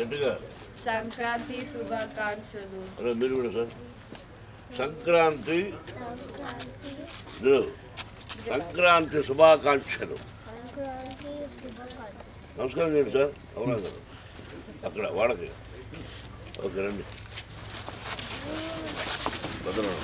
గట్టిగా సంక్రాంతి శుభాకాంక్షలు. మీరు కూడా సార్. సంక్రాంతి సంక్రాంతి శుభాకాంక్షలు. నమస్కారం చేయండి సార్. అవునా సార్ అక్కడ వాళ్ళకి. ఓకే రండి భద్రం.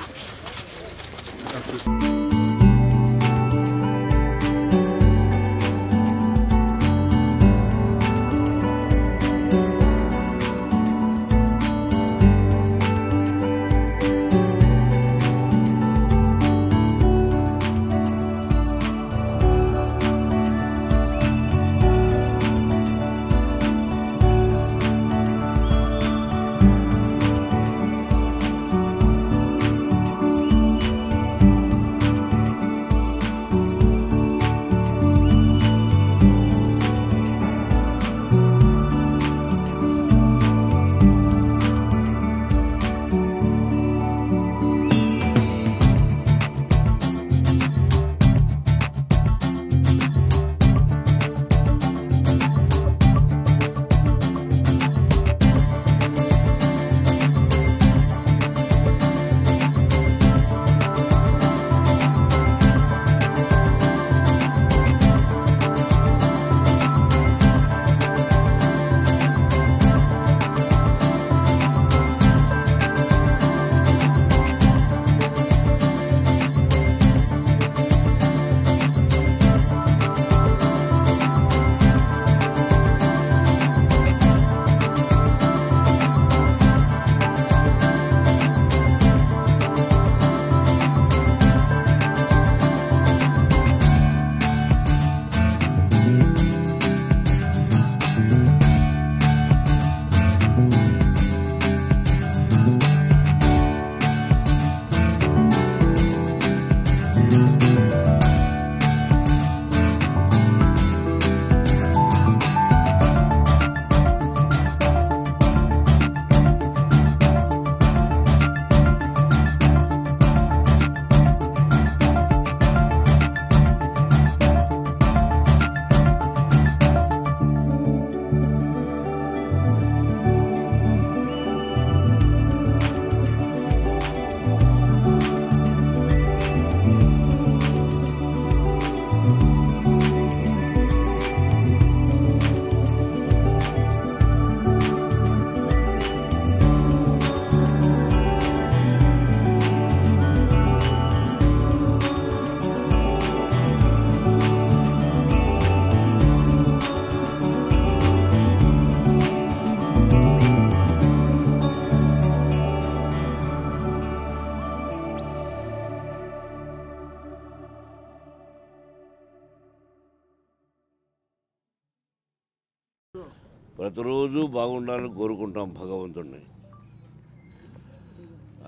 ప్రతిరోజు బాగుండాలని కోరుకుంటాం భగవంతుడిని.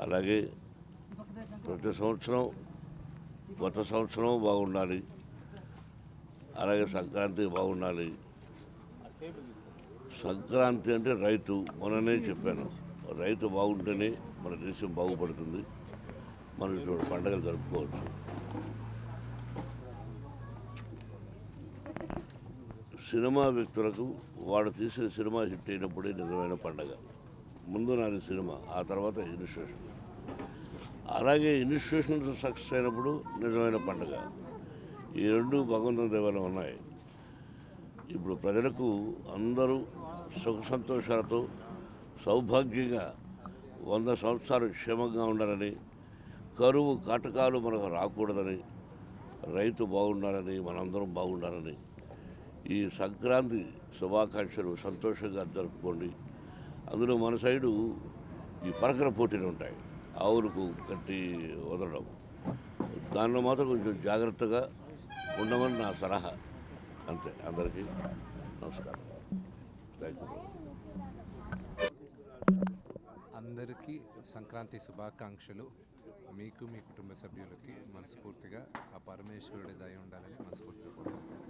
అలాగే ప్రతి సంవత్సరం కొత్త సంవత్సరం బాగుండాలి, అలాగే సంక్రాంతి బాగుండాలి. సంక్రాంతి అంటే రైతు, మొన్ననే చెప్పాను, రైతు బాగుంటేనే మన దేశం బాగుపడుతుంది, మనం ఇటువంటి పండుగలు జరుపుకోవచ్చు. సినిమా వ్యక్తులకు వాడు తీసిన సినిమా హిట్ అయినప్పుడే నిజమైన పండగ. ముందు నాది సినిమా, ఆ తర్వాత ఇన్స్టిట్యూషన్. అలాగే ఇన్స్టిట్యూషన్ సక్సెస్ అయినప్పుడు నిజమైన పండగ. ఈ రెండు భగవంతుని దేవాలయం ఉన్నాయి. ఇప్పుడు ప్రజలకు అందరూ సుఖ సంతోషాలతో సౌభాగ్యంగా 100 సంవత్సరాలు క్షేమంగా ఉండాలని, కరువు కాటకాలు మనకు రాకూడదని, రైతు బాగుండాలని, మనందరం బాగుండాలని ఈ సంక్రాంతి శుభాకాంక్షలు సంతోషంగా జరుపుకోండి. అందులో మన సైడు ఈ పరకర పోటీలు ఉంటాయి, ఆవులకు కట్టి వదలడం. దానిలో మాత్రం కొంచెం జాగ్రత్తగా ఉండమని నా సలహా. అంతే. అందరికీ నమస్కారం. Thank you. అందరికీ సంక్రాంతి శుభాకాంక్షలు. మీకు మీ కుటుంబ సభ్యులకి మనస్ఫూర్తిగా ఆ పరమేశ్వరుడి దయ ఉండాలని మనస్ఫూర్తిగా కోరుకుంటున్నాను.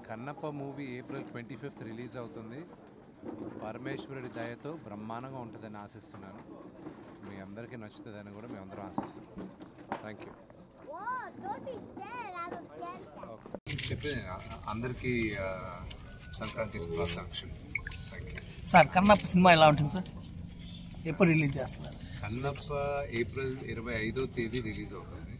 Kannappa movie April 25th release అవుతుంది. పరమేశ్వరుడి దయతో బ్రహ్మాండంగా ఉంటుందని ఆశిస్తున్నాను. మీ అందరికీ నచ్చుతుందని కూడా మేము అందరం ఆశిస్తున్నాం. Thank you. చెప్పేది అందరికీ సంక్రాంతి శుభాకాంక్షలు. Thank you sir. Kannappa cinema ఎలా ఉంటుంది సార్? ఎప్పుడు రిలీజ్ చేస్తున్నారు? కన్నప్ప ఏప్రిల్ 25వ తేదీ రిలీజ్ అవుతుంది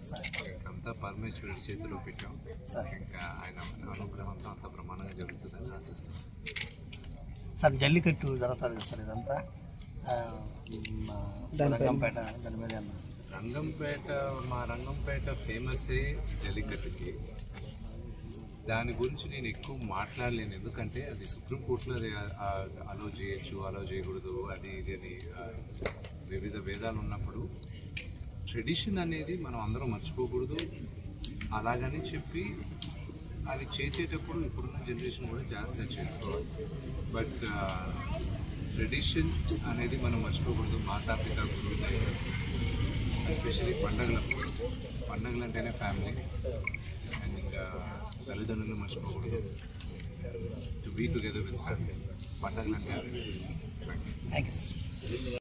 సార్. అంతా పరమేశ్వరుడి చేతిలో పెట్టాం సార్. ఇంకా ఆయన అనుగ్రహంతో అంత ప్రమాణంగా జరుగుతుందని ఆశిస్తాం. సార్ జల్లికట్టు జరుగుతుంది కదా సార్, ఇదంతా రంగంపేట దాని మీద రంగంపేట ఫేమసే జల్లికట్టుకి. దాని గురించి నేను ఎక్కువ మాట్లాడలేను, ఎందుకంటే అది సుప్రీంకోర్టులో అది అలో చేయొచ్చు, అలో చేయకూడదు, అది ఇది అని వివిధ భేదాలు ఉన్నప్పుడు ట్రెడిషన్ అనేది మనం అందరం మర్చిపోకూడదు. అలాగని చెప్పి అది చేసేటప్పుడు ఇప్పుడున్న జనరేషన్ కూడా జాగ్రత్తగా చేసుకోవాలి. బట్ ట్రెడిషన్ అనేది మనం మర్చిపోకూడదు. మాతాపిత గురువు, ఎస్పెషల్లీ పండగలు అంటేనే ఫ్యామిలీ అండ్ తల్లిదండ్రులు మర్చిపోకూడదు. To be together with family. పండగలు అంటే థ్యాంక్ యూ సార్.